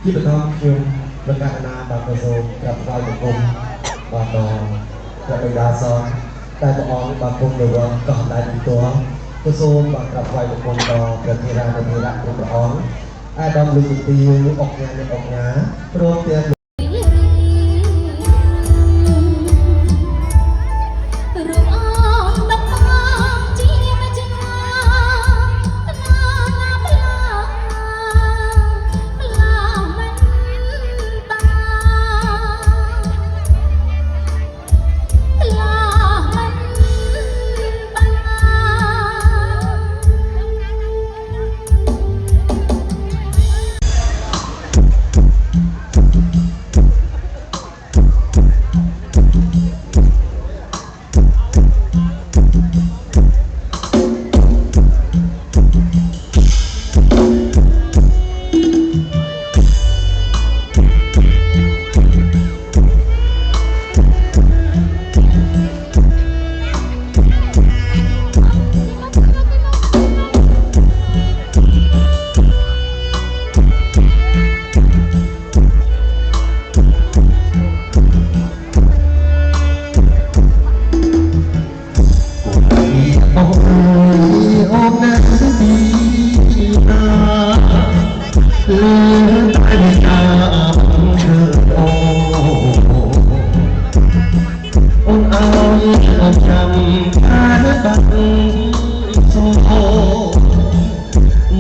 ที่ประกอบคิวประกาศนาบางกระโซมกับฝ่ายปกครองบางตองกับเป็นดาซอนแต่ปกครองบางกรมหรือว่าก่อนได้เป็นตัวกระโซมบางกับฝ่ายปกครองต่อประเทศราประเทศละปกครองอาดอมลุกตีออกงานในออกงานโปรเตียน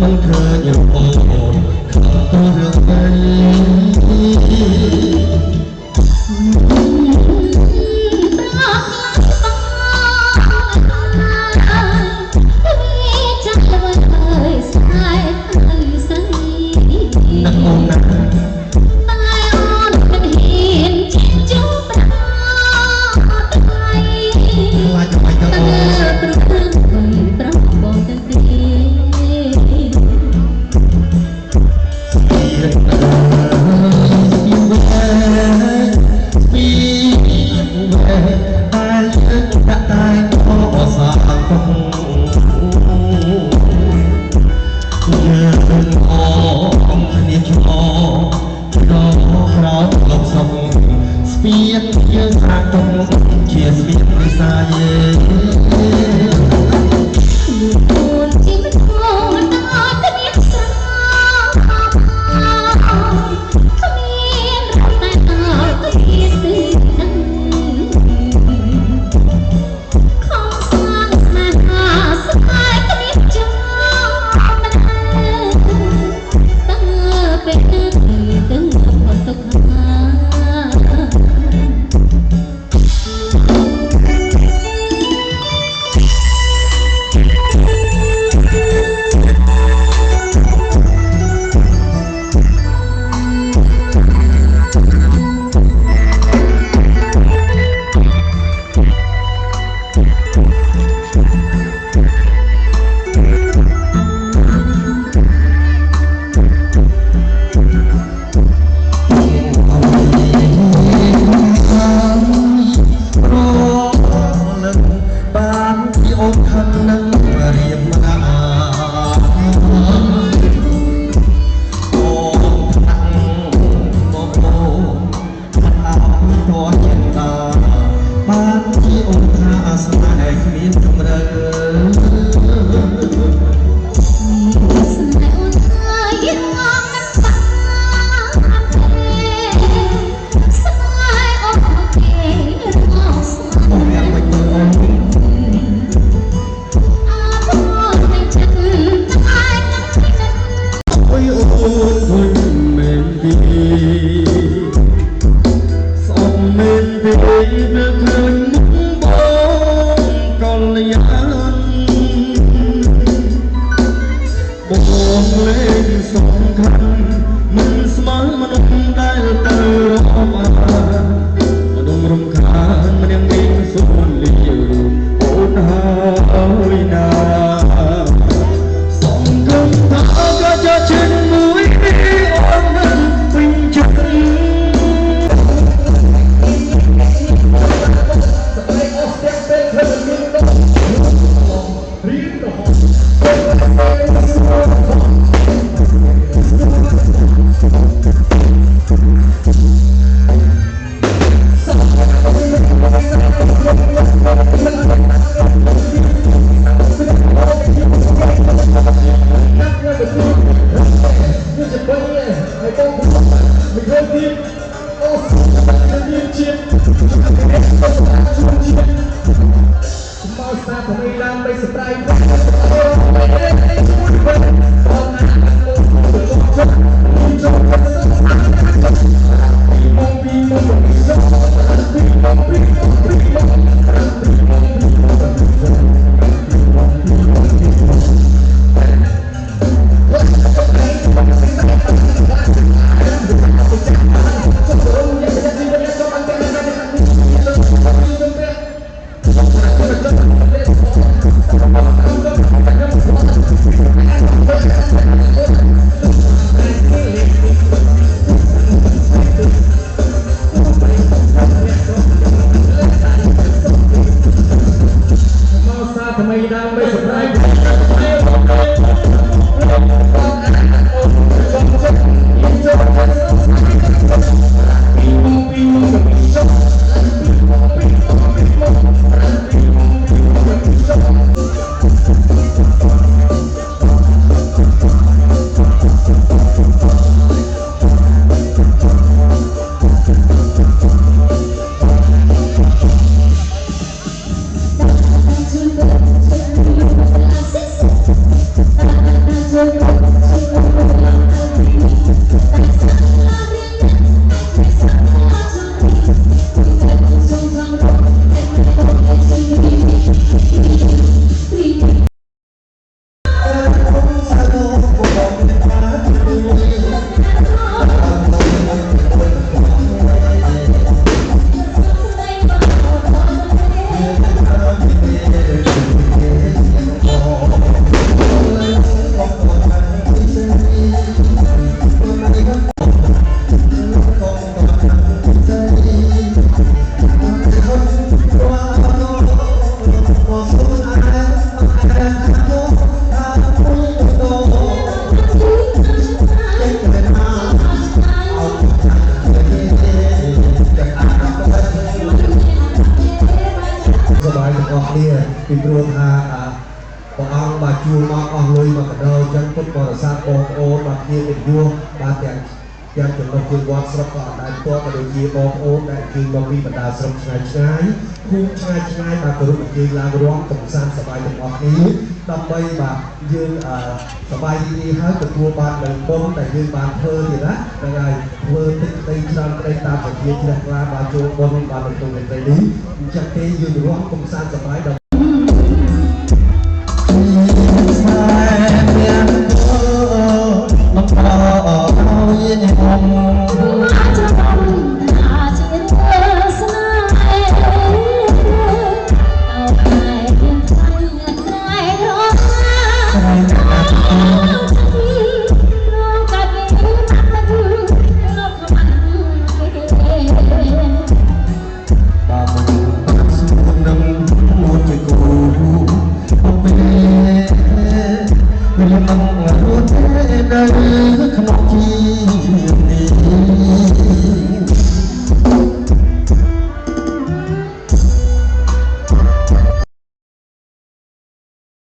มันเคยอยู่โอ้ตัวเรื่องใเดินออกเนียชอ ពីព្រោះថាព្រះអង្គបាទជួលមកអស់លុយមកកដោចឹងពុទ្ធបរិស័ទបងប្អូនបាទជាវិយុទ្ធបាទទាំងចំណុចជាវត្តស្រុកក៏អត់ដែរផ្ទាល់ក៏ដូចជាបងប្អូនដែលជួយមកពីបណ្ដាស្រុកឆ្ងាយភូមិឆ្ងាយបាទគោរពអញ្ជើញឡើងរួមកំសាន្តសប្បាយទាំងអស់គ្នាដើម្បីបាទយើងសប្បាយរីករាយហើយទទួលបាននៅបុណ្យដែលយើងបានធ្វើទៀតណាហ្នឹងហើយធ្វើទឹកដីច្រើនក្តីតាមពជាជ្រះថ្លាបាទចូលបុណ្យបាននៅក្នុងព្រៃនេះអញ្ចឹងទេយើងរួមកំសាន្តសប្បាយ